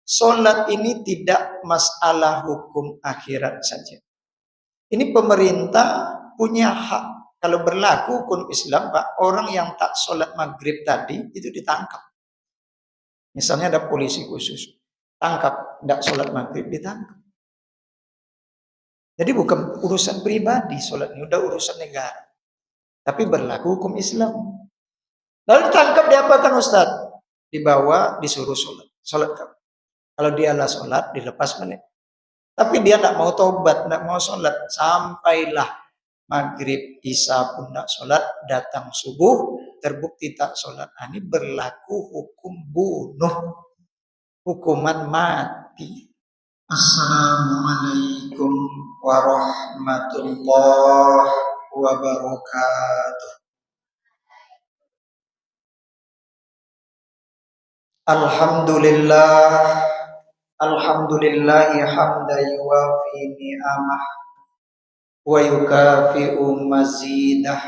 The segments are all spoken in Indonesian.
Solat ini tidak masalah hukum akhirat saja. Ini pemerintah punya hak. Kalau berlaku hukum Islam, Pak, orang yang tak sholat maghrib tadi itu ditangkap. Misalnya ada polisi khusus, tangkap, tidak sholat maghrib, ditangkap. Jadi bukan urusan pribadi sholat ini, udah urusan negara. Tapi berlaku hukum Islam. Lalu ditangkap, diapakan Ustaz? Dibawa, disuruh sholat. Sholat. Kalau dia lah sholat, dilepas balik. Tapi dia tidak mau tobat, tidak mau sholat. Sampailah maghrib, isya pun tidak sholat, datang subuh, terbukti tak sholat. Ini berlaku hukum bunuh, hukuman mati. Assalamualaikum warahmatullahi wabarakatuh. Alhamdulillahi hamdan yuwafi ni'amah wa yukafi'u mazidah.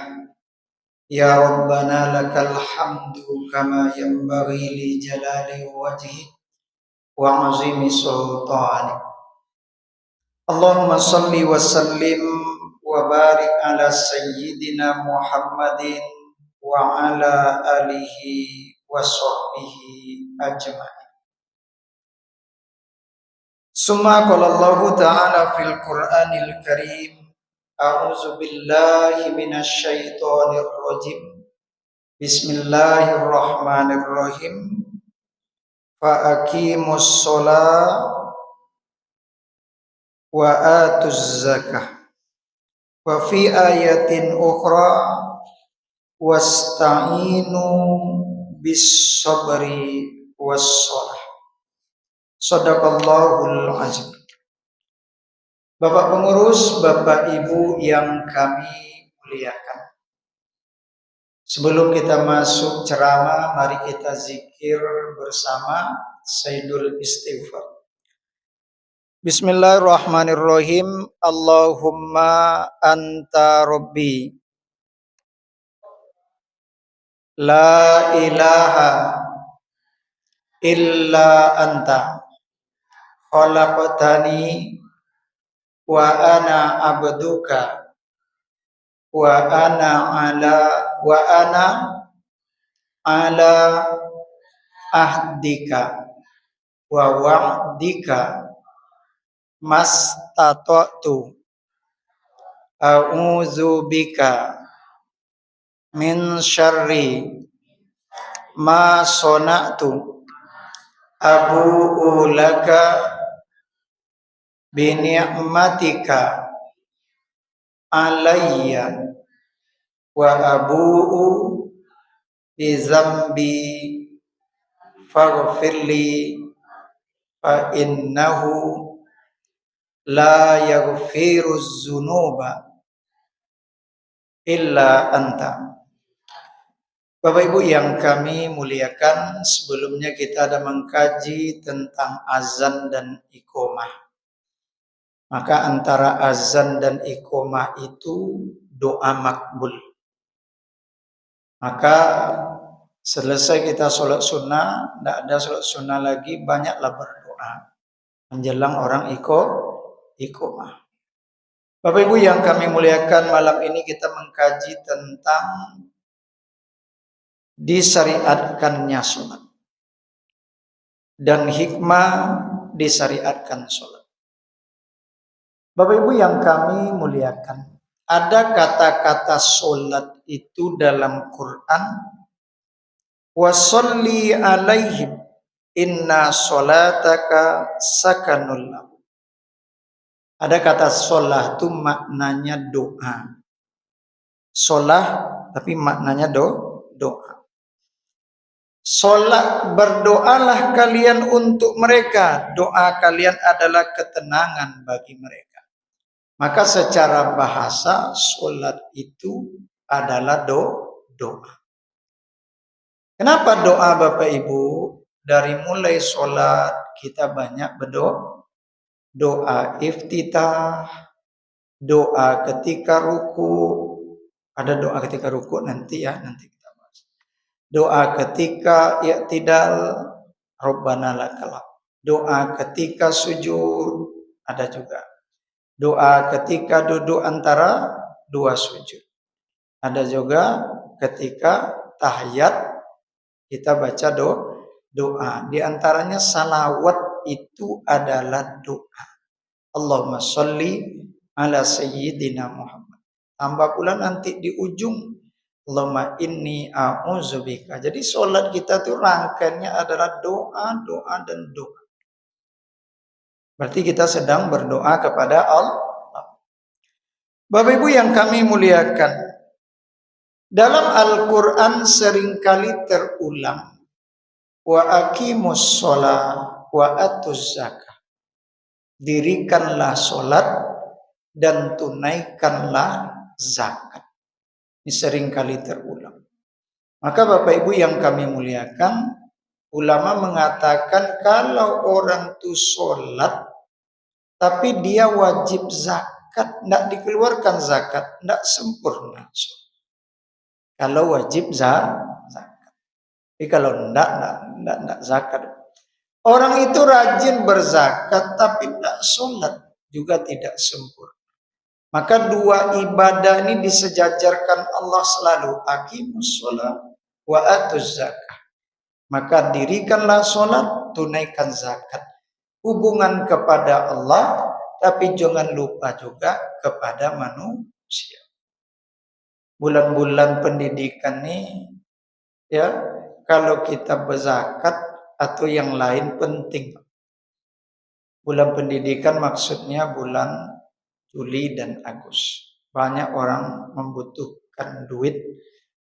Ya Rabbana lakal hamdu kama yanbaghi li jalali wajhi wa azimi sultani. Allahumma salli wa sallim wa barik ala sayyidina Muhammadin wa ala alihi wa sahbihi ajma'in. Summa qala Allah ta'ala fil Qur'anil Karim, a'udzu billahi minasy syaithanir rajim. Bismillahirrahmanirrahim. Fa aqimus shalah wa atuz zakah. Wa fi ayatin ukhra wasta'inu bis sabri was shalah. Shadaqallahul azim. Bapak pengurus, Bapak Ibu yang kami muliakan. Sebelum kita masuk ceramah, mari kita zikir bersama Sayyidul Istighfar. Bismillahirrahmanirrahim. Allahumma anta rabbi la ilaha illa anta khalaqtani wa ana abduka wa ana ala ahdika wa wa'dika mastata'tu a'udzu bika min syarri ma sona'tu abu'u laka bi ni'matika alayya wa abu'u bi zambi faghfirli fa innahu la yaghfiruz dzunuba illa anta. Bapak Ibu yang kami muliakan, sebelumnya kita ada mengkaji tentang azan dan iqomah. Maka antara azan dan iqomah itu doa makbul. Maka selesai kita sholat sunnah, tidak ada sholat sunnah lagi, banyaklah berdoa menjelang orang iqomah. Bapak Ibu yang kami muliakan, malam ini kita mengkaji tentang disyariatkannya sholat dan hikmah disyariatkan sholat. Bapak Ibu yang kami muliakan, ada kata-kata sholat itu dalam Quran, wa sholli alaihim inna sholataka sakanul lahum. Ada kata sholat itu maknanya doa. Sholat tapi maknanya doa. Sholat, berdoalah kalian untuk mereka. Doa kalian adalah ketenangan bagi mereka. Maka secara bahasa sholat itu adalah doa. Kenapa doa Bapak Ibu? Dari mulai sholat kita banyak berdoa. Doa iftitah, doa ketika ruku. Ada doa ketika ruku nanti kita bahas. Doa ketika i'tidal, Rabbana lakal hamd. doa ketika sujud, ada juga. Doa ketika duduk antara dua sujud. Ada juga ketika tahiyat kita baca doa. Di antaranya salawat itu adalah doa. Allahumma sholli ala sayyidina Muhammad. Tambah pula nanti di ujung Allahumma inni a'udzubika. Jadi sholat kita tuh rangkaiannya adalah doa, doa, dan doa. Berarti kita sedang berdoa kepada Allah. Bapak Ibu yang kami muliakan, dalam Al-Quran seringkali terulang wa aqimus sholat wa atuz zakah. Dirikanlah sholat dan tunaikanlah zakat. Ini seringkali terulang. Maka Bapak Ibu yang kami muliakan, ulama mengatakan kalau orang itu sholat tapi dia wajib zakat, tidak dikeluarkan zakat, tidak sempurna sholat. Kalau wajib zakat. Tapi kalau tidak zakat. Orang itu rajin berzakat tapi tidak sholat juga tidak sempurna. Maka dua ibadah ini disejajarkan Allah selalu. Aqimus sholat wa atuz zakah. Maka dirikanlah sholat, tunaikan zakat. Hubungan kepada Allah, tapi jangan lupa juga kepada manusia. Bulan-bulan pendidikan ini, ya, kalau kita berzakat atau yang lain penting. Bulan pendidikan maksudnya bulan Juli dan Agustus. Banyak orang membutuhkan duit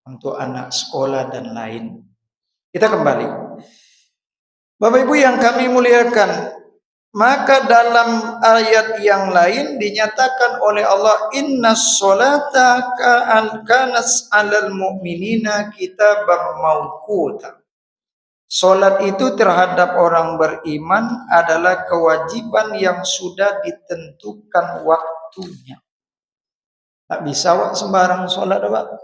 untuk anak sekolah dan lain. Kita kembali. Bapak Ibu yang kami muliakan, maka dalam ayat yang lain dinyatakan oleh Allah, innas sholata kanat 'alal mu'minina kitaban mawquta. Salat itu terhadap orang beriman adalah kewajiban yang sudah ditentukan waktunya. Tak bisa sembarang salat, Pak.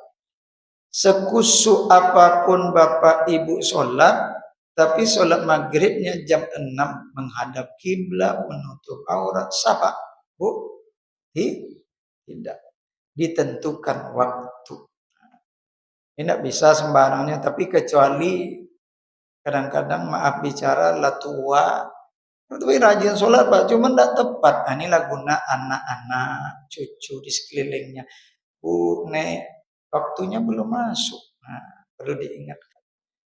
Sekusuk apapun Bapak Ibu salat, tapi salat maghribnya jam 6 menghadap kiblat, menutup aurat, sah, Bu? Tidak. Ditentukan waktu. Ini tidak bisa sembarangnya, tapi kecuali kadang-kadang maaf bicara lah tua, tapi rajin sholat Pak, cuma tidak tepat. Nah, inilah guna anak-anak, cucu di sekelilingnya. Bu, nek, waktunya belum masuk. Nah, perlu diingatkan.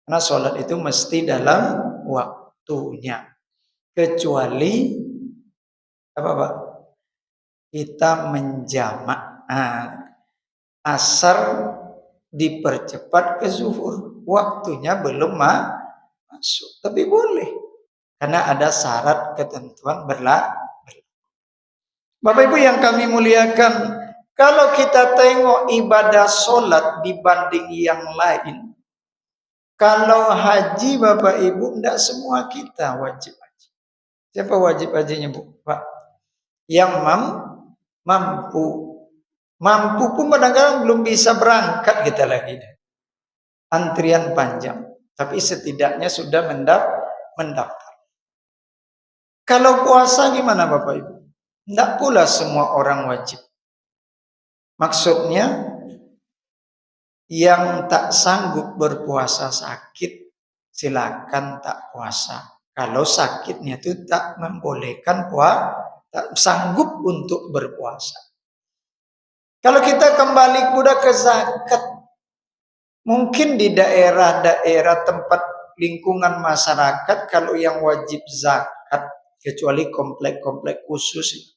Karena sholat itu mesti dalam waktunya. Kecuali apa Pak? Kita menjamak. Nah, asar dipercepat ke zuhur. Waktunya belum masuk, tapi boleh karena ada syarat ketentuan berlaku. Bapak Ibu yang kami muliakan, kalau kita tengok ibadah sholat dibanding yang lain, kalau haji Bapak Ibu tidak semua kita wajib haji. Siapa wajib hajinya Bu? Pak, yang mampu pun kadang-kadang belum bisa berangkat kita lagi, antrian panjang. Tapi setidaknya sudah mendaftar. Kalau puasa gimana Bapak Ibu? Tidak pula semua orang wajib. Maksudnya, yang tak sanggup berpuasa sakit, silakan tak puasa. Kalau sakitnya itu tak membolehkan tak sanggup untuk berpuasa. Kalau kita kembali kuda ke zakat, mungkin di daerah-daerah tempat lingkungan masyarakat, kalau yang wajib zakat, kecuali komplek-komplek khusus,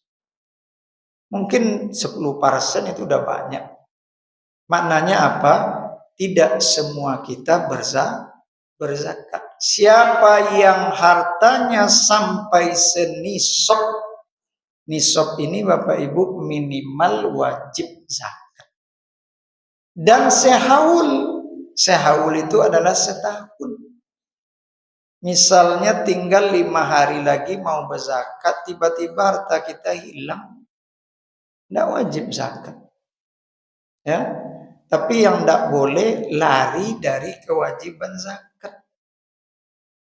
mungkin 10% itu udah banyak. Maknanya apa? Tidak semua kita berzakat. Siapa yang hartanya sampai senisab, nisab ini Bapak Ibu minimal wajib zakat. Dan sehaul itu adalah setahun. Misalnya tinggal 5 hari lagi mau berzakat, tiba-tiba harta kita hilang, tidak wajib zakat. Ya, tapi yang tidak boleh lari dari kewajiban zakat.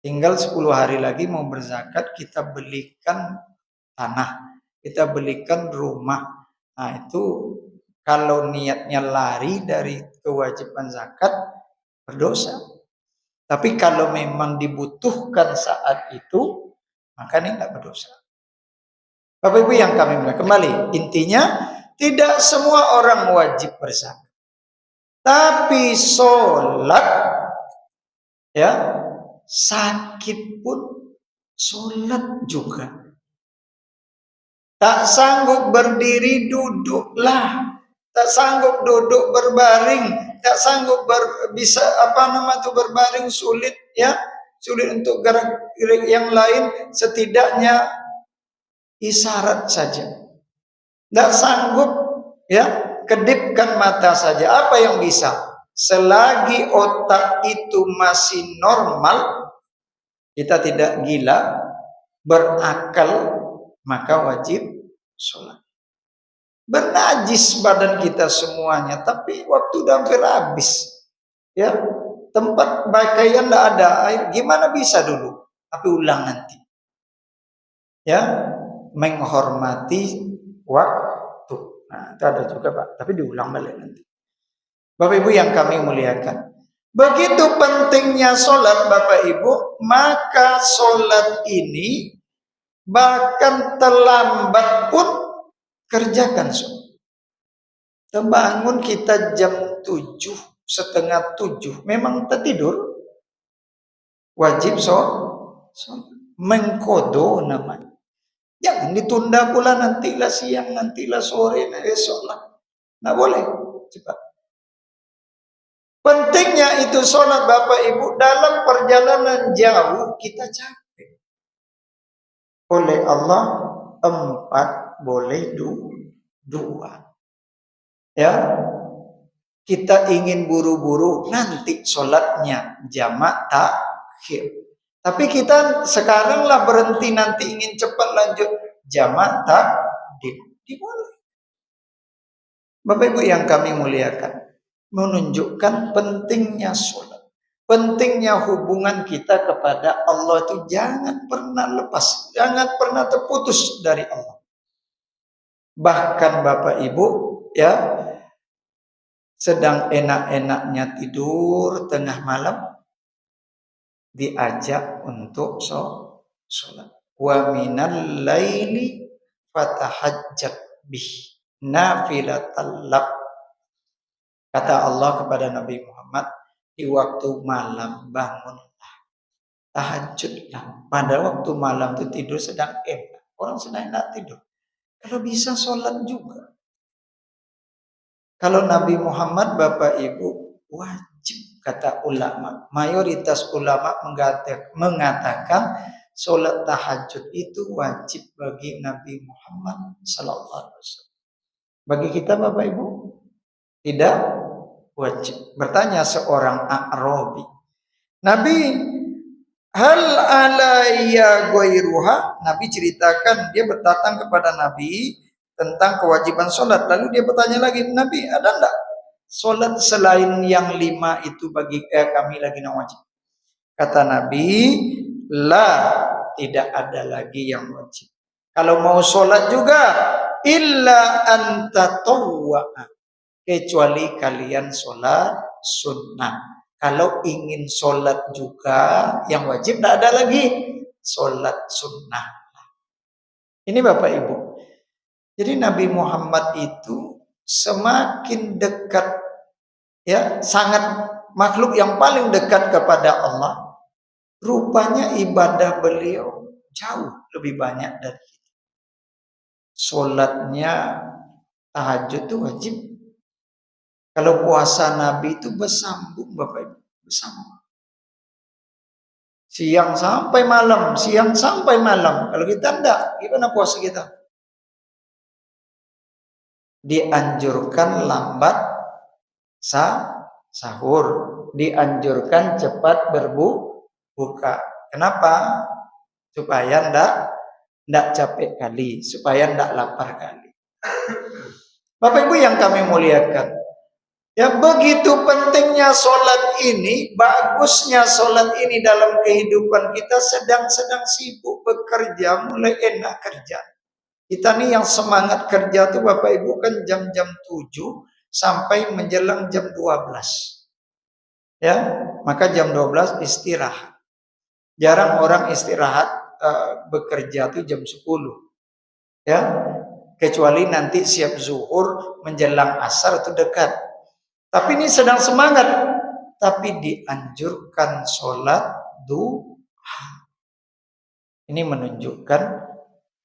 tinggal 10 hari lagi mau berzakat, kita belikan tanah, kita belikan rumah. Nah itu kalau niatnya lari dari kewajiban zakat, berdosa. Tapi kalau memang dibutuhkan saat itu, maka ini tidak berdosa. Bapak Ibu yang kami muliakan, kembali intinya tidak semua orang wajib berzakat. Tapi sholat, ya, sakit pun sholat juga. Tak sanggup berdiri, duduklah. Tak sanggup duduk, berbaring. Tak sanggup berbaring, sulit, ya, sulit untuk gerak yang lain, setidaknya isyarat saja. Tak sanggup, ya, kedipkan mata saja. Apa yang bisa? Selagi otak itu masih normal, kita tidak gila, berakal, maka wajib sholat. Bernajis badan kita semuanya, tapi waktu udah hampir habis, ya, tempat pakaian tidak ada air, gimana bisa dulu? Tapi ulang nanti, ya, menghormati waktu. Nah itu ada juga Pak, tapi diulang balik nanti. Bapak Ibu yang kami muliakan, begitu pentingnya sholat Bapak Ibu, maka sholat ini bahkan terlambat pun kerjakan sholat. Terbangun kita jam 7, setengah 7, memang tertidur, wajib sholat. Mengkodo namanya. Jangan ditunda pula, nantilah siang, nantilah sore, sholat. Nggak boleh, cepat. Pentingnya itu sholat Bapak Ibu, dalam perjalanan jauh kita capek. Oleh Allah 4, boleh 2. Ya, kita ingin buru-buru, nanti sholatnya jamak takhir. Tapi kita sekaranglah berhenti, nanti ingin cepat lanjut jamak takdim. Boleh. Bapak Ibu yang kami muliakan, menunjukkan pentingnya sholat, pentingnya hubungan kita kepada Allah itu jangan pernah lepas, jangan pernah terputus dari Allah. Bahkan Bapak Ibu, ya, sedang enak-enaknya tidur tengah malam, diajak untuk sholat. Wa minal laili fatahajjat bih nafilatal lak. Kata Allah kepada Nabi Muhammad, di waktu malam bangunlah, tahajudlah. Pada waktu malam itu tidur sedang enak, orang sedang enak tidur. Kalau bisa sholat juga. Kalau Nabi Muhammad Bapak Ibu wajib, kata ulama. Mayoritas ulama mengatakan sholat tahajud itu wajib bagi Nabi Muhammad SAW. Bagi kita Bapak Ibu tidak wajib. Bertanya seorang A'rabi, Nabi, hal alayya ghairuha? Nabi ceritakan, dia berdatang kepada Nabi tentang kewajiban sholat. Lalu dia bertanya lagi, Nabi, ada enggak sholat selain yang 5 itu bagi kami lagi yang wajib? Kata Nabi, la, tidak ada lagi yang wajib. Kalau mau sholat juga, illa antatawwa'a, kecuali kalian sholat sunnah. Kalau ingin sholat juga, yang wajib tidak ada lagi, sholat sunnah. Ini Bapak Ibu. Jadi Nabi Muhammad itu semakin dekat, ya, sangat makhluk yang paling dekat kepada Allah. Rupanya ibadah beliau jauh lebih banyak dari kita. Sholatnya tahajud itu wajib. Kalau puasa Nabi itu bersambung Bapak Ibu, bersambung. Siang sampai malam, siang sampai malam. Kalau kita enggak, gimana puasa kita? Dianjurkan lambat sahur, dianjurkan cepat berbuka. Kenapa? Supaya ndak capek kali, supaya ndak lapar kali. Bapak Ibu yang kami muliakan, Ya begitu pentingnya sholat ini, bagusnya sholat ini dalam kehidupan kita sedang sibuk bekerja, mulai enak kerja. Kita nih yang semangat kerja tuh Bapak Ibu kan jam-jam 7 sampai menjelang jam 12. Ya, maka jam 12 istirahat. Jarang orang istirahat bekerja tuh jam 10. Ya, kecuali nanti siap zuhur menjelang asar itu dekat. Tapi ini sedang semangat, tapi dianjurkan sholat duha. Ini menunjukkan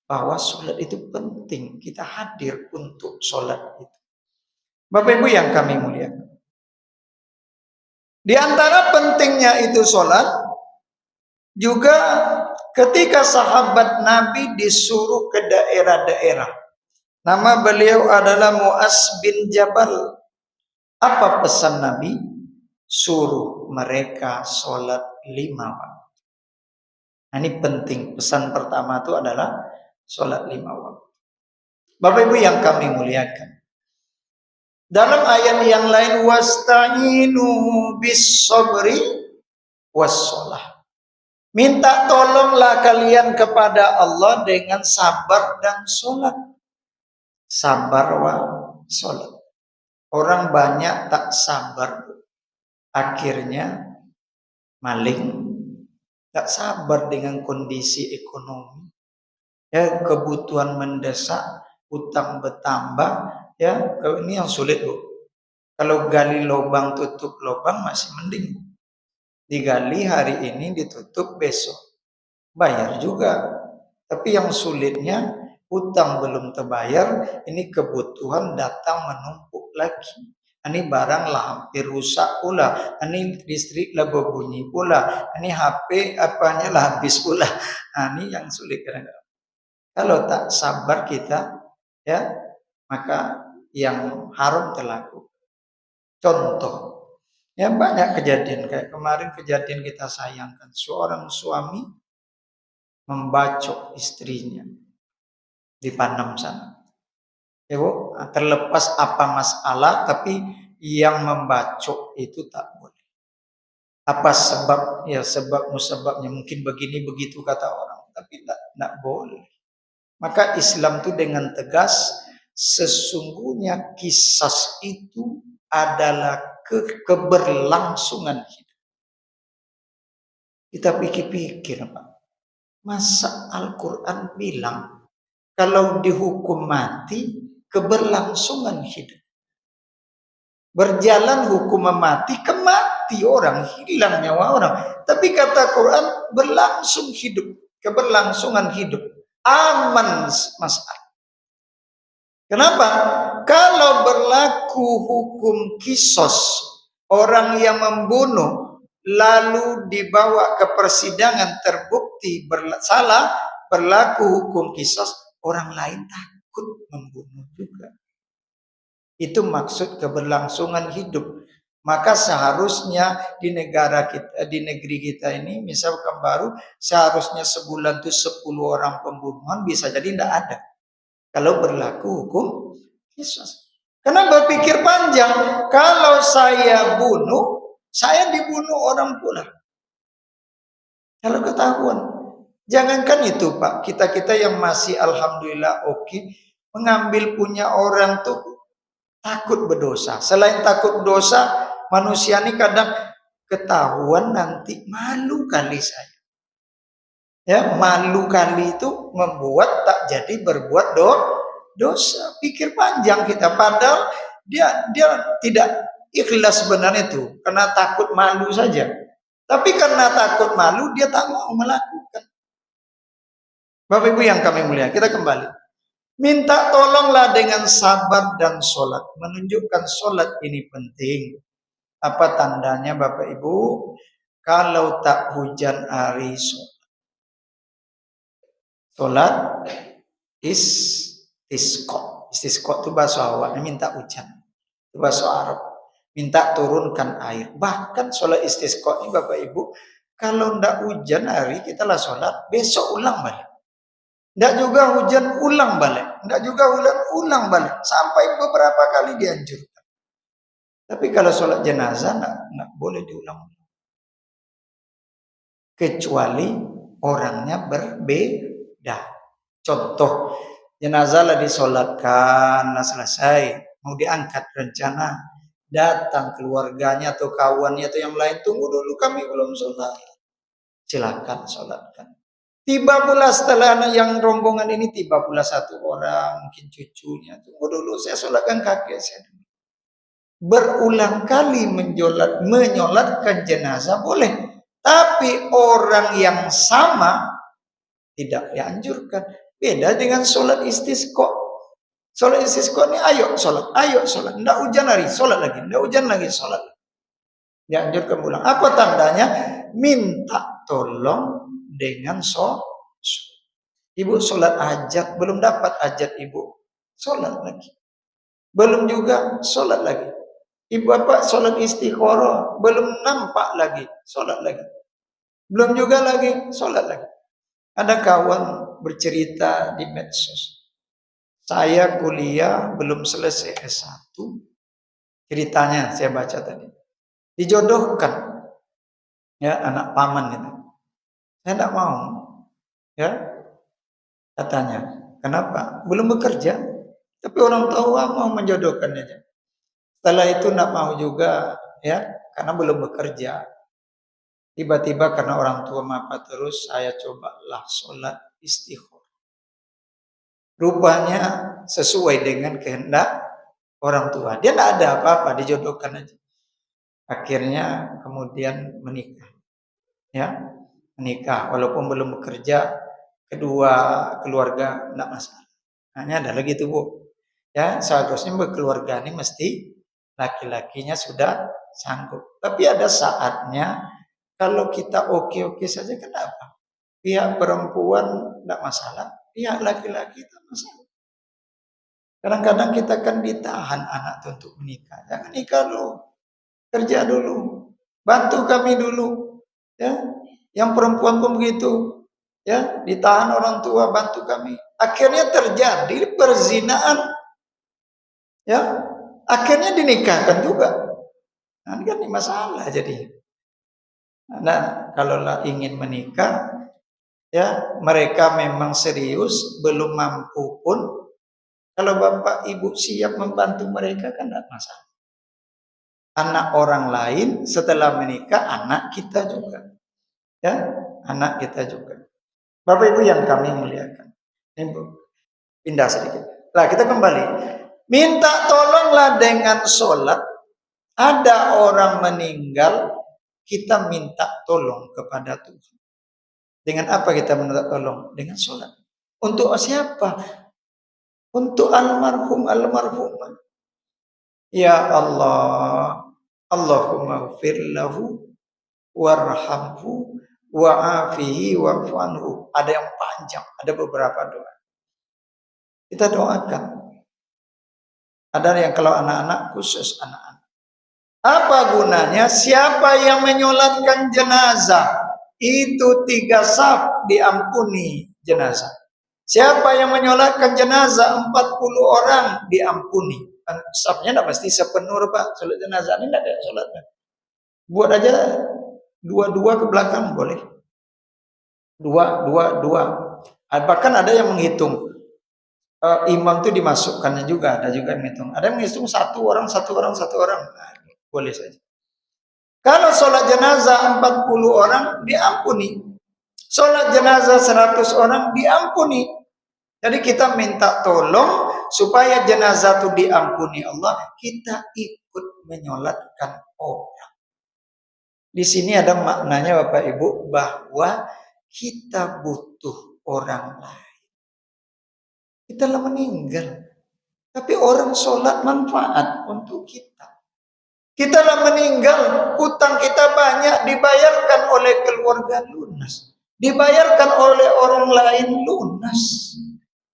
bahwa sholat itu penting. Kita hadir untuk sholat itu. Bapak Ibu yang kami muliakan. Di antara pentingnya itu sholat, juga ketika sahabat Nabi disuruh ke daerah-daerah. Nama beliau adalah Mu'az bin Jabal. Apa pesan Nabi? Suruh mereka sholat 5 waktu. Nah, ini penting. Pesan pertama itu adalah sholat 5 waktu. Bapak Ibu yang kami muliakan. Dalam ayat yang lain, wasta'inu bis sabri was-sholah. Minta tolonglah kalian kepada Allah dengan sabar dan sholat. Sabar wa sholat. Orang banyak tak sabar, akhirnya maling. Tak sabar dengan kondisi ekonomi, ya kebutuhan mendesak, utang bertambah, ya ini yang sulit Bu. Kalau gali lubang tutup lubang masih mending, digali hari ini ditutup besok, bayar juga. Tapi yang sulitnya utang belum terbayar, ini kebutuhan datang menumpuk lagi. Ini barang lah hampir rusak pula, ini listrik lah berbunyi pula, ini HP apanya lah habis pula. Nah, ini yang sulit kadang-kadang. Kalau tak sabar kita, ya maka yang haram terlaku. Contoh, ya banyak kejadian kayak kemarin kejadian kita sayangkan, seorang suami membacok istrinya di Panam sana. Ya Bu, terlepas apa masalah, tapi yang membacok itu tak boleh. Apa sebab? Ya sebabnya mungkin begini begitu kata orang, tapi tak boleh. Maka Islam itu dengan tegas, sesungguhnya kisas itu adalah keberlangsungan hidup. Kita pikir-pikir Pak, masa Al-Quran bilang kalau dihukum mati keberlangsungan hidup. Berjalan hukuman mati, kemati orang, hilang nyawa orang. Tapi kata Quran berlangsung hidup, keberlangsungan hidup, aman masalah. Kenapa? Kalau berlaku hukum kisos, orang yang membunuh lalu dibawa ke persidangan terbukti bersalah, berlaku hukum kisos, orang lain takut membunuh juga. Itu maksud keberlangsungan hidup. Maka seharusnya di negara kita, di negeri kita ini, misalkan baru, seharusnya sebulan itu 10 orang pembunuhan, bisa jadi tidak ada. Kalau berlaku hukum kisos. Karena berpikir panjang, kalau saya bunuh, saya dibunuh orang pula. Kalau ketahuan. Jangankan itu Pak, kita-kita yang masih alhamdulillah oke, mengambil punya orang tuh takut berdosa. Selain takut dosa, manusia ini kadang ketahuan nanti malu kali saya. Ya, malu kali itu membuat tak jadi berbuat dosa. Pikir panjang kita, padahal dia tidak ikhlas sebenarnya itu, karena takut malu saja. Tapi karena takut malu dia tak mau melakukan. Bapak Ibu yang kami muliakan, kita kembali. Minta tolonglah dengan sabar dan sholat. Menunjukkan sholat ini penting. Apa tandanya Bapak Ibu? Kalau tak hujan hari sholat istisqa. Istisqa itu bahasa awalnya minta hujan. Itu bahasa Arab. Minta turunkan air. Bahkan sholat istisqa ini Bapak Ibu, kalau tidak hujan hari kita lah sholat, besok ulang balik. Tidak juga hujan ulang balik. Tidak juga hujan ulang balik. Sampai beberapa kali dianjurkan. Tapi kalau sholat jenazah nggak boleh diulang. Kecuali orangnya berbeda. Contoh, jenazah lah disolatkan, lah selesai, mau diangkat rencana, datang keluarganya atau kawannya atau yang lain, tunggu dulu kami belum sholat. Silakan sholatkan. Tiba pula setelah yang rombongan ini, tiba pula satu orang, mungkin cucunya, tunggu dulu saya sholatkan kakek saya. Berulang kali menyolatkan jenazah boleh. Tapi orang yang sama tidak dianjurkan. Beda dengan sholat istisqa. Sholat istisqa ini ayo sholat. Nggak hujan hari, sholat lagi. Nggak hujan lagi, sholat. Dianjurkan ulang. Apa tandanya? Minta tolong dengan sholat. Ibu sholat hajat, belum dapat hajat ibu. Sholat lagi. Belum juga, sholat lagi. Ibu bapak sholat istikharah, belum nampak lagi, sholat lagi. Belum juga lagi, sholat lagi. Ada kawan bercerita di medsos. Saya kuliah belum selesai S1. Ceritanya saya baca tadi. Dijodohkan. Ya, anak paman itu. Saya tidak mau. Ya, katanya. Kenapa? Belum bekerja. Tapi orang tua mau menjodohkan aja. Setelah itu tidak mau juga, ya, karena belum bekerja. Tiba-tiba karena orang tua mapa terus, saya cobalah sholat istikharah. Rupanya sesuai dengan kehendak orang tua. Dia tidak ada apa-apa, dijodohkan aja. Akhirnya kemudian menikah. Ya, menikah walaupun belum bekerja, kedua keluarga tidak masalah. Hanya ada lagi tuh Bu. Ya, seharusnya berkeluarga ini mesti laki-lakinya sudah sanggup. Tapi ada saatnya kalau kita oke-oke saja, kenapa? Pihak perempuan tidak masalah, pihak laki-laki tidak masalah. Kadang-kadang kita kan ditahan anak untuk menikah. Jangan nikah dulu, kerja dulu, bantu kami dulu. Ya, yang perempuan pun begitu. Ya, ditahan orang tua, bantu kami. Akhirnya terjadi perzinaan. Ya, akhirnya dinikahkan juga. Nah, ini kan masalah jadi. Nah, kalau ingin menikah, ya mereka memang serius, belum mampu pun, kalau bapak ibu siap membantu mereka kan tidak masalah. Anak orang lain setelah menikah, anak kita juga. Ya, anak kita juga. Bapak ibu yang kami muliakan. Ini pindah sedikit. Nah, kita kembali. Minta tolonglah dengan sholat. Ada orang meninggal, kita minta tolong kepada Tuhan. Dengan apa kita minta tolong? Dengan sholat. Untuk siapa? Untuk almarhumah. Ya Allah, Allahumma gfir lahu warhamhu wa'afihi wa'fu'anhu. Ada yang panjang, ada beberapa doa. Kita doakan. Ada yang kalau anak-anak, khusus anak-anak. Apa gunanya? Siapa yang menyolatkan jenazah, itu 3 saf diampuni jenazah. Siapa yang menyolatkan jenazah 40 orang diampuni. Safnya tidak mesti sepenuh Pak. Sholat jenazah ini tidak ada sholatnya. Buat aja 2 ke belakang boleh. 2. Bahkan ada yang menghitung. Imam itu dimasukkannya juga, ada juga yang menghitung. Ada yang menghitung 1 orang. Nah, boleh saja. Kalau sholat jenazah 40 orang diampuni. Sholat jenazah 100 orang diampuni. Jadi kita minta tolong supaya jenazah itu diampuni Allah, kita ikut menyolatkan orang. Di sini ada maknanya Bapak Ibu, bahwa kita butuh orang lain. Kita lah meninggal, tapi orang sholat manfaat untuk kita. Kita lah meninggal, hutang kita banyak, dibayarkan oleh keluarga lunas, dibayarkan oleh orang lain lunas.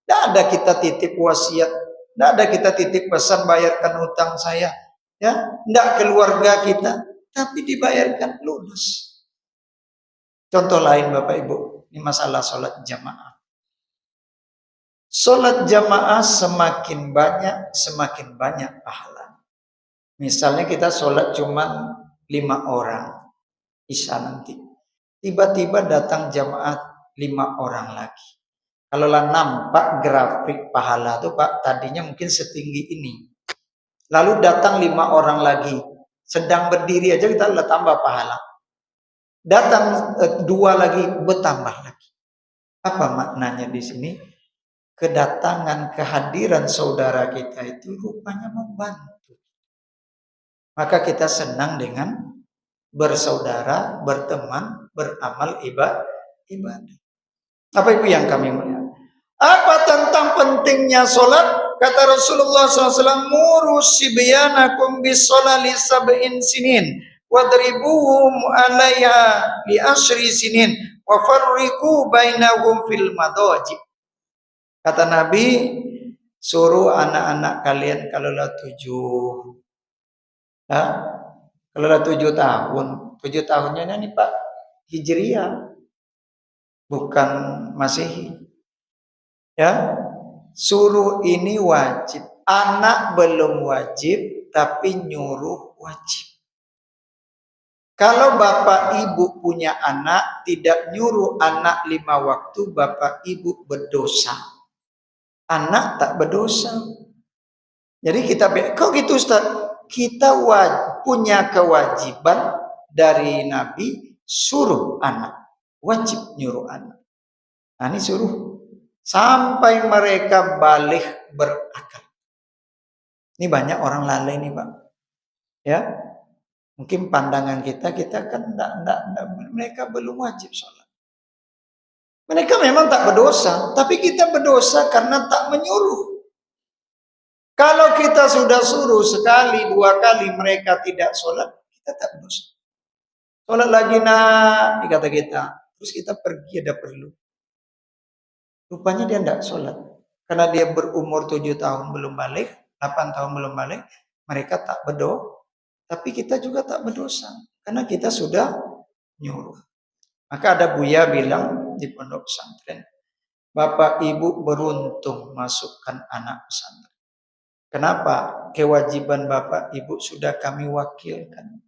Tidak ada kita titip wasiat, tidak ada kita titip pesan bayarkan hutang saya, ya, tidak keluarga kita, tapi dibayarkan lunas. Contoh lain Bapak Ibu, ini masalah sholat jamaah. Sholat jamaah semakin banyak pahala. Misalnya kita sholat cuma 5 orang, Isya nanti. Tiba-tiba datang jamaah 5 orang lagi. Kalau lah nampak grafik pahala tuh Pak, tadinya mungkin setinggi ini. Lalu datang 5 orang lagi, sedang berdiri aja kita lah tambah pahala. Datang 2 lagi, bertambah lagi. Apa maknanya di sini? Kedatangan, kehadiran saudara kita itu rupanya membantu. Maka kita senang dengan bersaudara, berteman, beramal ibadah. Apa itu yang kami melihat? Apa tentang pentingnya sholat? Kata Rasulullah SAW, muru sibyanakum bisolali sab'in sinin, wadribuhum alaiha li ashri sinin, wa farriku bainahum fil madaji. Kata Nabi, suruh anak-anak kalian kalau lah 7 tahun, 7 tahunnya ini Pak Hijriah, bukan Masehi. Ya, suruh ini wajib. Anak belum wajib, tapi nyuruh wajib. Kalau bapak ibu punya anak, tidak nyuruh anak 5 waktu, bapak ibu berdosa. Anak tak berdosa. Jadi kita, kok gitu Ustaz? Kita punya kewajiban dari Nabi, suruh anak. Wajib nyuruh anak. Nah ini suruh. Sampai mereka balik berakal. Ini banyak orang lalai nih Pak. Ya, mungkin pandangan kita kan enggak, mereka belum wajib sholat. Mereka memang tak berdosa, tapi kita berdosa karena tak menyuruh. Kalau kita sudah suruh sekali, 2 kali mereka tidak sholat, kita tak berdosa. Sholat lagi nak, dikata kita. Terus kita pergi ada perlu. Rupanya dia tidak sholat. Karena dia berumur 7 tahun belum balik, 8 tahun belum balik, mereka tak berdoa. Tapi kita juga tak berdosa. Karena kita sudah nyuruh. Maka ada Buya bilang di pondok pesantren, Bapak Ibu beruntung masukkan anak pesantren. Kenapa? Kewajiban Bapak Ibu sudah kami wakilkan.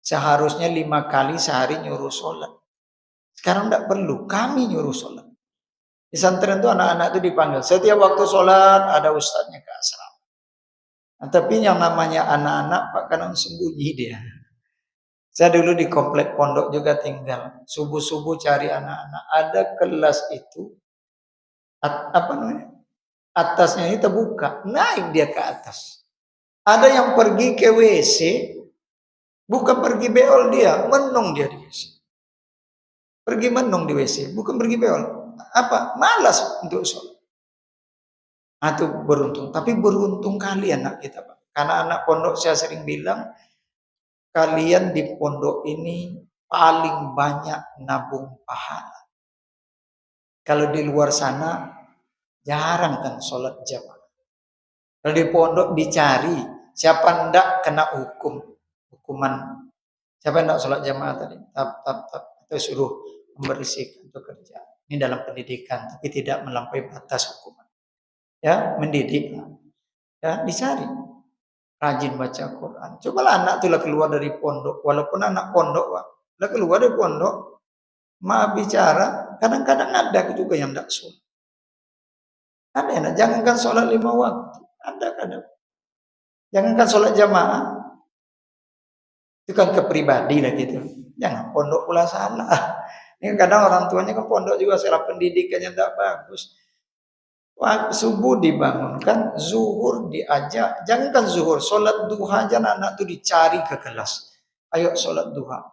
Seharusnya 5 kali sehari nyuruh sholat. Sekarang tidak perlu, kami nyuruh sholat. Di pesantren itu anak-anak itu dipanggil. Setiap waktu sholat ada ustadznya ke asrama. Nah, tapi yang namanya anak-anak Pak kadang sembunyi dia. Saya dulu di komplek pondok juga tinggal. Subuh-subuh cari anak-anak. Ada kelas itu, apa namanya? Atasnya ini terbuka, naik dia ke atas. Ada yang pergi ke WC, bukan pergi beol dia, menung dia di WC. Pergi menung di WC, bukan pergi beol. Apa? Malas untuk sholat. Itu beruntung. Tapi beruntung kalian anak kita Pak. Karena anak pondok saya sering bilang, kalian di pondok ini paling banyak nabung pahala. Kalau di luar sana, jarang kan sholat jamaah. Kalau di pondok dicari, siapa ndak kena hukuman. Siapa ndak sholat jamaah tadi? Atau suruh membersihkan untuk kerja. Ini dalam pendidikan, tapi tidak melampaui batas hukuman. Ya, mendidik. Ya, dicari. Rajin baca Quran. Cobalah anak itu lah keluar dari pondok. Walaupun anak pondok, Pak. Lah keluar dari pondok. Maaf bicara. Kadang-kadang ada juga yang tidak sholat. Ada yang jangankan sholat 5 waktu. Ada kadang. Jangankan sholat jamaah. Itu kan kepribadi lah gitu. Jangan pondok pula salah. Ini kadang orang tuanya kan pondok juga salah pendidikannya tidak bagus. Waktu subuh dibangunkan, zuhur diajak. Jangankan zuhur, sholat duha aja anak-anak itu dicari ke kelas. Ayo sholat duha.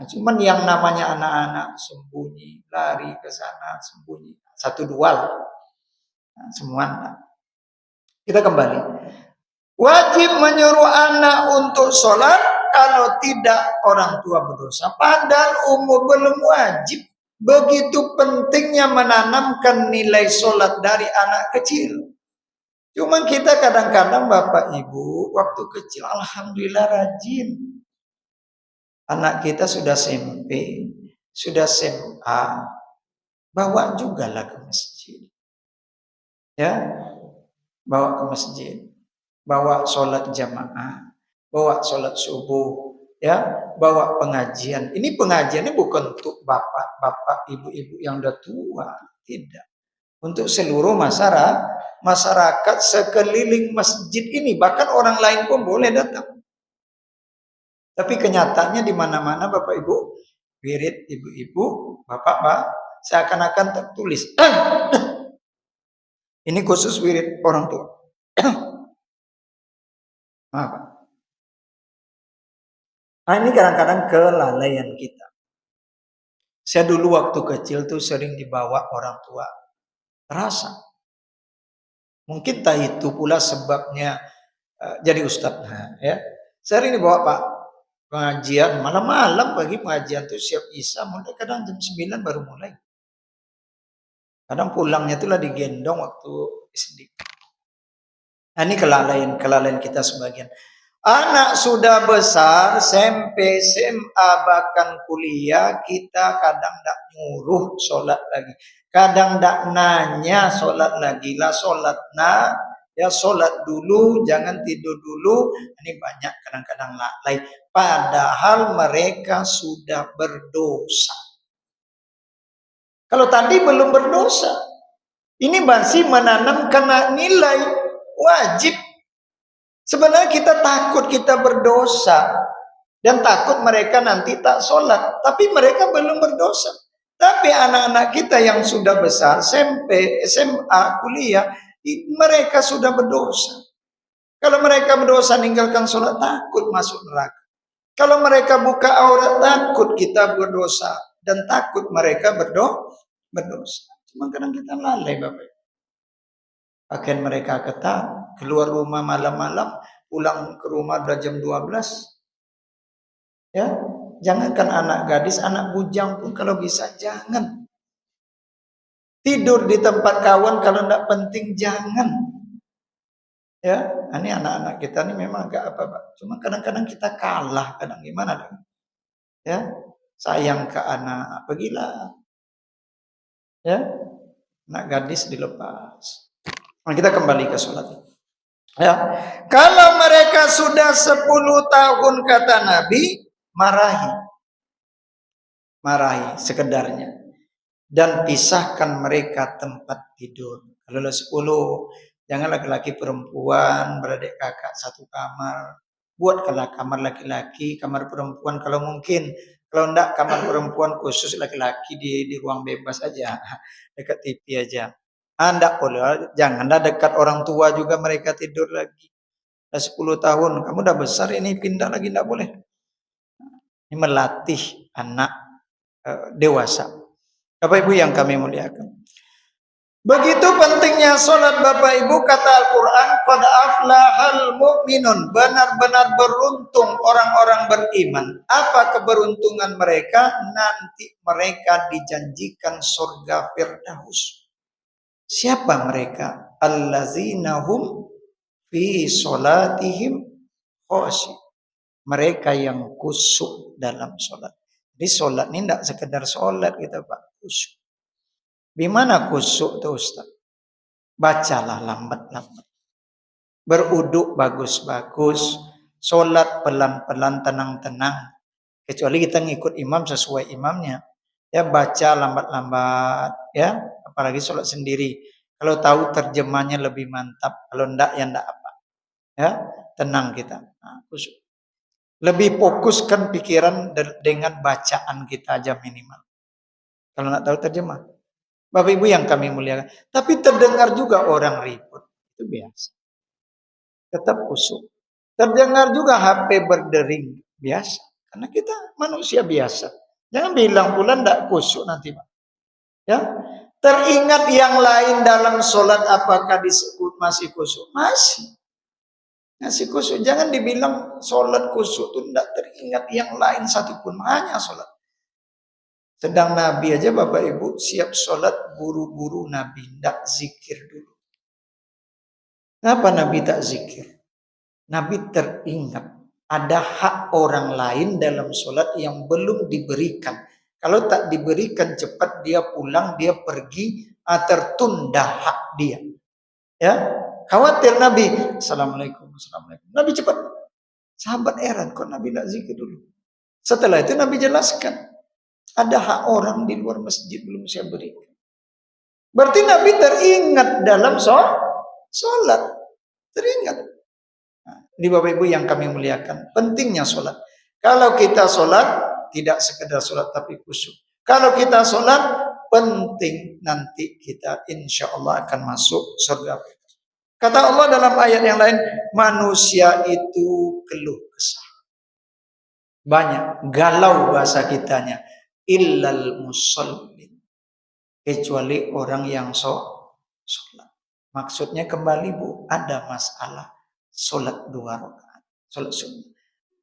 Nah, cuman yang namanya anak-anak sembunyi, lari ke sana, sembunyi. 1-2 lah. Nah, semua anak. Kita kembali. Wajib menyuruh anak untuk sholat, kalau tidak orang tua berdosa. Padahal umur belum wajib. Begitu pentingnya menanamkan nilai sholat dari anak kecil. Cuman kita kadang-kadang Bapak Ibu waktu kecil alhamdulillah rajin. Anak kita sudah SMP, sudah SMA, bawa juga lah ke masjid. Ya, bawa ke masjid. bawa sholat jamaah, bawa sholat subuh, ya, bawa pengajian. Ini pengajian ini bukan untuk bapak-bapak, ibu-ibu yang udah tua, tidak. Untuk seluruh masyarakat sekeliling masjid ini, bahkan orang lain pun boleh datang. Tapi kenyataannya di mana-mana Bapak Ibu, wirid ibu-ibu, bapak, seakan-akan tertulis. Ini khusus wirid orang tua. Maaf. Nah, ini kadang-kadang kelalaian kita. Saya dulu waktu kecil tuh sering dibawa orang tua. Terasa. Mungkin tak itu pula sebabnya jadi ustadz. Nah, ya. Sering dibawa Pak pengajian, malam-malam pagi pengajian tuh siap isya, mulai kadang jam 9 baru mulai. Kadang pulangnya itulah digendong waktu SD. Nah, ini kelalaian kita sebagian. Anak sudah besar, SMP, SMA, bahkan kuliah, kita kadang tak nyuruh sholat lagi. Kadang tak nanya sholat lagi. Lah sholat ya sholat dulu, jangan tidur dulu. Ini banyak kadang-kadang lalai. Padahal mereka sudah berdosa. Kalau tadi belum berdosa. Ini masih menanamkan nilai wajib. Sebenarnya kita takut kita berdosa. Dan takut mereka nanti tak sholat. Tapi mereka belum berdosa. Tapi anak-anak kita yang sudah besar, SMP, SMA, kuliah, mereka sudah berdosa. Kalau mereka berdosa ninggalkan sholat, takut masuk neraka. Kalau mereka buka aurat, takut kita berdosa. Dan takut mereka berdosa. Cuma kadang kita lalai Bapak. Pakaian mereka ketat, keluar rumah malam-malam, pulang ke rumah udah jam 12. Ya, jangankan anak gadis, anak bujang pun kalau bisa jangan. Tidur di tempat kawan kalau tidak penting jangan. Ya, ini anak-anak kita ini memang agak apa Pak. Cuma kadang-kadang kita kalah, kadang gimana dong. Ya, sayang ke anak, pergilah. Ya, anak gadis dilepas. Nah, kita kembali ke sholat. Ya, kalau mereka sudah 10 tahun kata Nabi, marahi sekedarnya, dan pisahkan mereka tempat tidur. Kalau 10, jangan laki-laki perempuan beradik kakak satu kamar. Buatkanlah kamar laki-laki, kamar perempuan kalau mungkin. Kalau enggak, kamar perempuan khusus laki-laki di ruang bebas aja, dekat TV aja. Anda boleh, janganlah dekat orang tua juga mereka tidur lagi. Udah 10 tahun, kamu udah besar ini pindah lagi, enggak boleh. Ini melatih anak dewasa. Bapak Ibu yang kami muliakan. Begitu pentingnya sholat Bapak Ibu, kata Al-Quran, qad aflahal mu'minun, benar-benar beruntung orang-orang beriman. Apa keberuntungan mereka? Nanti mereka dijanjikan surga Firdaus. Siapa mereka? Allazina hum fi sholatihim khosyi. Mereka yang khusyuk dalam sholat. Jadi sholat ini tidak sekedar sholat kita Pak, khusyuk. Bagaimana khusyuk itu Ustaz? Bacalah lambat-lambat. Beruduk bagus-bagus. Sholat pelan-pelan, tenang-tenang. Kecuali kita ngikut imam sesuai imamnya. Ya, baca lambat-lambat. Ya, apalagi sholat sendiri. Kalau tahu terjemahnya lebih mantap. Kalau enggak, ya enggak apa. Ya, tenang kita. Nah, khusyuk. Lebih fokuskan pikiran dengan bacaan kita aja minimal. Kalau enggak tahu terjemah. Bapak Ibu yang kami muliakan. Tapi terdengar juga orang ribut. Itu biasa. Tetap khusyuk. Terdengar juga HP berdering. Biasa. Karena kita manusia biasa. Jangan bilang pula tidak khusyuk nanti Pak. Ya. Teringat yang lain dalam sholat apakah disebut masih khusyuk? Masih khusyuk. Jangan dibilang sholat khusyuk itu tidak teringat yang lain satupun. Hanya sholat. Sedang Nabi aja Bapak Ibu siap sholat buru-buru Nabi. Tidak zikir dulu. Kenapa Nabi tak zikir? Nabi teringat. Ada hak orang lain dalam sholat yang belum diberikan. Kalau tak diberikan cepat dia pulang, dia pergi, tertunda hak dia. Ya, Khawatir Nabi. Assalamualaikum, assalamualaikum. Nabi cepat. Sahabat heran kok Nabi tidak zikir dulu. Setelah itu Nabi jelaskan, ada hak orang di luar masjid belum saya berikan. Berarti Nabi teringat dalam sholat. Teringat. Nah, ini Bapak Ibu yang kami muliakan, pentingnya sholat. Kalau kita sholat, tidak sekedar sholat tapi khusyuk. Kalau kita sholat, penting nanti kita insya Allah akan masuk surga. Kata Allah dalam ayat yang lain, manusia itu keluh kesah. Banyak, galau bahasa kitanya. Illal musallin. Kecuali orang yang sholat. Maksudnya kembali Bu, ada masalah sholat 2 rakaat. Sholat sunnah.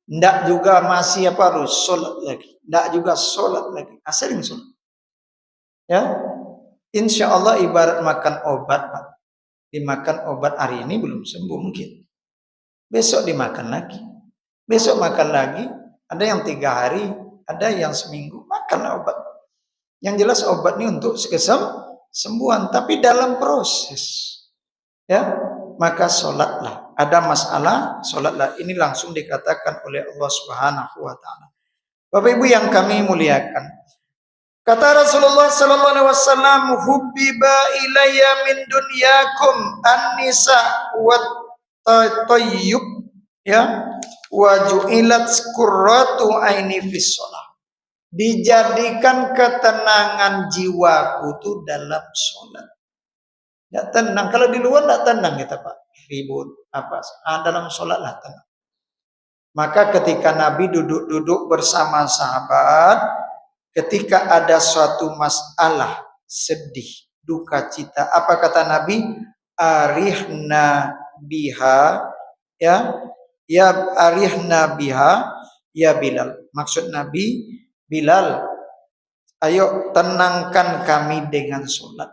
Nggak juga masih harus sholat lagi. Nggak juga sholat lagi. Sering sholat. Ya, insya Allah ibarat makan obat Pak. Dimakan obat hari ini belum sembuh mungkin. Besok dimakan lagi. Besok makan lagi. Ada yang 3 hari, ada yang seminggu. Makanlah obat. Yang jelas obat ini untuk kesembuhan, tapi dalam proses. Ya, maka sholatlah. Ada masalah, sholatlah. Ini langsung dikatakan oleh Allah Subhanahu wa Ta'ala. Bapak Ibu yang kami muliakan. Kata Rasulullah sallallahu alaihi wasallam, "Hubbiba ilayya min dunyakum an-nisa wa tayyib." Ya, wa ju'ilat qurratu aini fis shalah. Dijadikan ketenangan jiwaku itu dalam sholat. Tidak tenang. Kalau di luar tidak tenang kita Pak. Ribut apa? Dalam sholatlah tenang. Maka ketika Nabi duduk-duduk bersama sahabat, ketika ada suatu masalah, sedih, duka cita, apa kata Nabi? Arihna biha, ya arihna biha, ya Bilal. Maksud Nabi, Bilal, ayo tenangkan kami dengan sholat.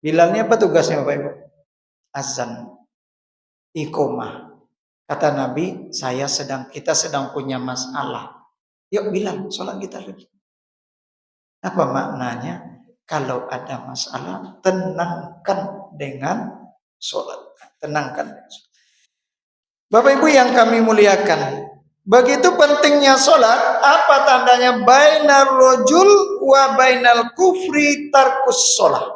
Bilalnya apa tugasnya Bapak Ibu? Azan, iqomah. Kata Nabi, kita sedang punya masalah. Yuk Bilal, sholat kita lagi. Apa maknanya? Kalau ada masalah, tenangkan dengan sholat. Tenangkan dengan sholat. Bapak Ibu yang kami muliakan, begitu pentingnya sholat. Apa tandanya? Bainal rojul wa bainal kufri tarkus sholat.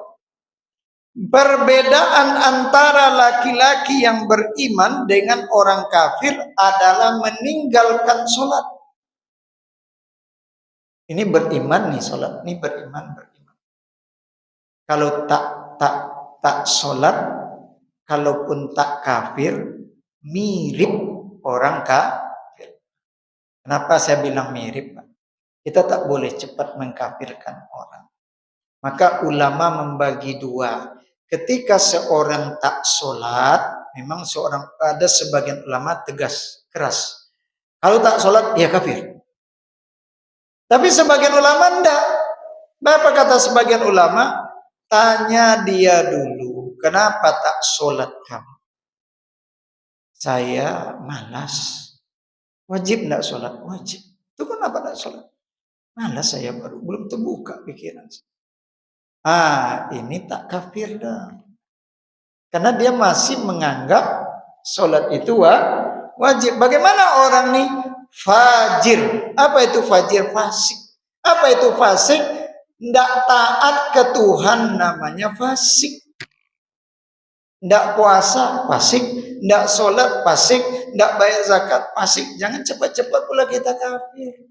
Perbedaan antara laki-laki yang beriman dengan orang kafir adalah meninggalkan sholat. Ini beriman nih sholat, ini beriman. Kalau tak sholat, kalaupun tak kafir, mirip orang kafir. Kenapa saya bilang mirip? Kita tak boleh cepat mengkafirkan orang. Maka ulama membagi 2. Ketika seorang tak sholat, memang ada sebagian ulama tegas, keras. Kalau tak sholat, dia kafir. Tapi sebagian ulama enggak. Apa kata sebagian ulama? Tanya dia dulu, kenapa tak sholat kamu? Saya malas. Wajib enggak sholat? Wajib. Itu kenapa tak sholat? Malas saya belum terbuka pikiran. Ini tak kafir dah. Karena dia masih menganggap sholat itu wajib. Bagaimana orang nih? Fajir. Apa itu fajir? Fasik. Apa itu fasik? Tidak taat ke Tuhan, namanya fasik. Tidak puasa, fasik. Tidak sholat, fasik. Tidak bayar zakat, fasik. Jangan cepat-cepat pula kita kafir.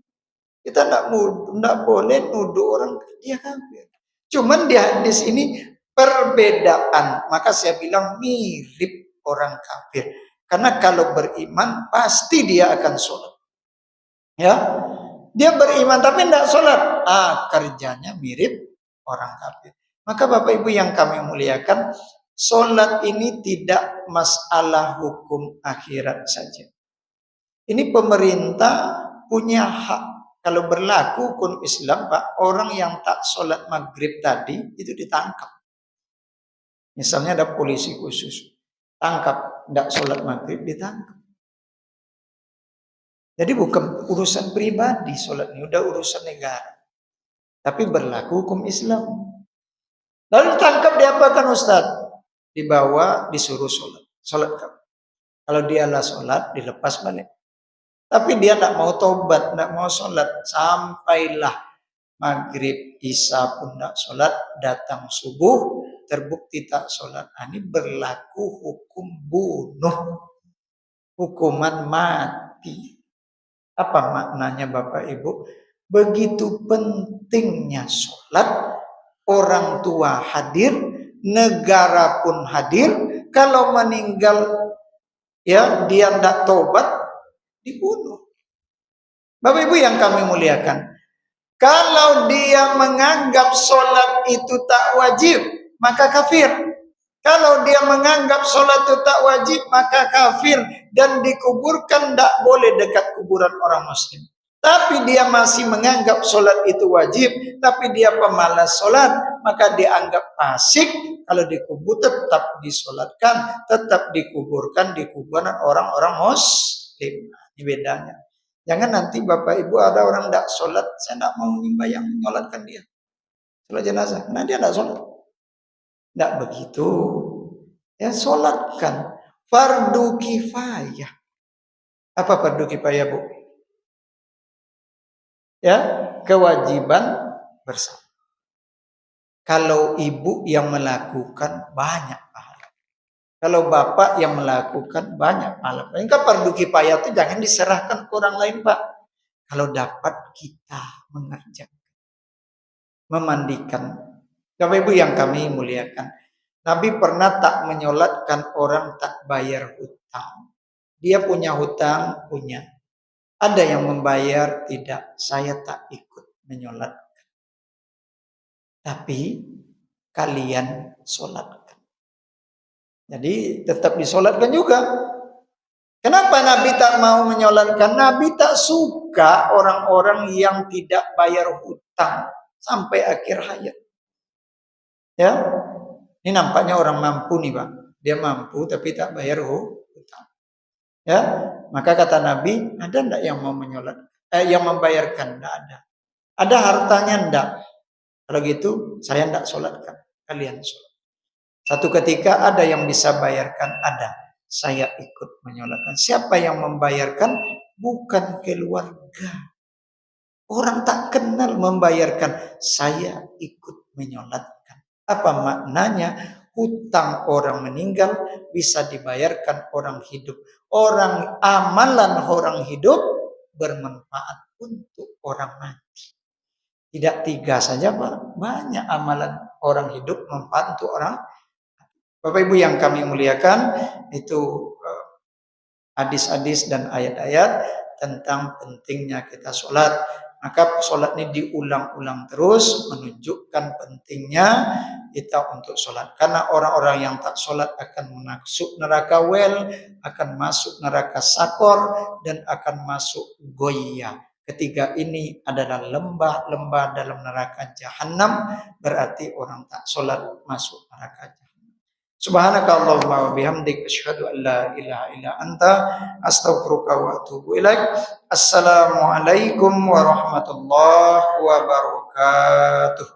Kita tidak boleh nuduh orang dia kafir. Cuman di hadis ini perbedaan. Maka saya bilang mirip orang kafir. Karena kalau beriman pasti dia akan sholat. Ya, dia beriman tapi tidak sholat. Kerjanya mirip orang kafir. Maka Bapak Ibu yang kami muliakan, sholat ini tidak masalah hukum akhirat saja. Ini pemerintah punya hak. Kalau berlaku hukum Islam, Pak, orang yang tak sholat maghrib tadi itu ditangkap. Misalnya ada polisi khusus, tangkap, tidak sholat maghrib, ditangkap. Jadi bukan urusan pribadi sholat ini, udah urusan negara. Tapi berlaku hukum Islam. Lalu ditangkap, diapakan Ustaz? dibawa disuruh sholat. Sholat kamu. Kalau dia lah sholat, dilepas balik. Tapi dia tidak mau tobat, tidak mau sholat. Sampailah maghrib, isya pun tidak sholat. Datang subuh, terbukti tak sholat. Ini berlaku hukum bunuh. Hukuman mati. Apa maknanya Bapak Ibu? Begitu pentingnya sholat. Orang tua hadir, negara pun hadir. Kalau meninggal, ya dia tidak tobat, dibunuh. Bapak Ibu yang kami muliakan, kalau dia menganggap sholat itu tak wajib, maka kafir. Kalau dia menganggap sholat itu tak wajib, maka kafir. Dan dikuburkan tidak boleh dekat kuburan orang muslim. Tapi dia masih menganggap sholat itu wajib, tapi dia pemalas sholat, maka dianggap fasik. Kalau dikubur tetap disolatkan, tetap dikuburkan di kuburan orang-orang muslim. Ini bedanya. Jangan nanti Bapak Ibu ada orang tidak sholat, saya tidak mau nyembahyang menyolatkan dia. Sholat jenazah, nah dia tidak sholat. Tidak begitu. Ya sholatkan. Fardu kifayah. Apa fardu kifayah, Bu? Ya, kewajiban bersama. Kalau ibu yang melakukan banyak pahala. Kalau bapak yang melakukan banyak pahala. Enggak fardu kifayah itu jangan diserahkan ke orang lain, Pak. Kalau dapat kita mengerjakan. Memandikan. Bapak Ibu yang kami muliakan. Nabi pernah tak menyolatkan orang tak bayar hutang. Dia punya hutang, punya. Ada yang membayar, tidak. Saya tak ikut menyolatkan. Tapi kalian solatkan. Jadi tetap disolatkan juga. Kenapa Nabi tak mau menyolatkan? Nabi tak suka orang-orang yang tidak bayar hutang sampai akhir hayat. Ya, ini nampaknya orang mampu nih, Pak. Dia mampu tapi tak bayar hutang. Ya, maka kata Nabi, ada enggak yang mau menyolat? Yang membayarkan? Enggak ada. Ada hartanya enggak? Kalau gitu, saya enggak solatkan. Kalian solat. Satu ketika ada yang bisa bayarkan, ada. Saya ikut menyolatkan. Siapa yang membayarkan? Bukan keluarga. Orang tak kenal membayarkan. Saya ikut menyolatkan. Apa maknanya? Hutang orang meninggal bisa dibayarkan orang hidup. Amalan orang hidup bermanfaat untuk orang mati. Tidak 3 saja, Pak. Banyak amalan orang hidup manfaat untuk orang. Bapak Ibu yang kami muliakan, itu hadis-hadis dan ayat-ayat tentang pentingnya kita sholat. Maka sholat ini diulang-ulang terus menunjukkan pentingnya kita untuk sholat. Karena orang-orang yang tak sholat akan masuk neraka wel, akan masuk neraka sakor, dan akan masuk goyah. Ketiga ini adalah lembah-lembah dalam neraka jahanam. Berarti orang tak sholat masuk neraka jahanam. Subhanakallahumma wa bihamdik asyhadu an la ilaha illa anta astaghfiruka wa atubu ilaik. Assalamualaikum warahmatullahi wabarakatuh.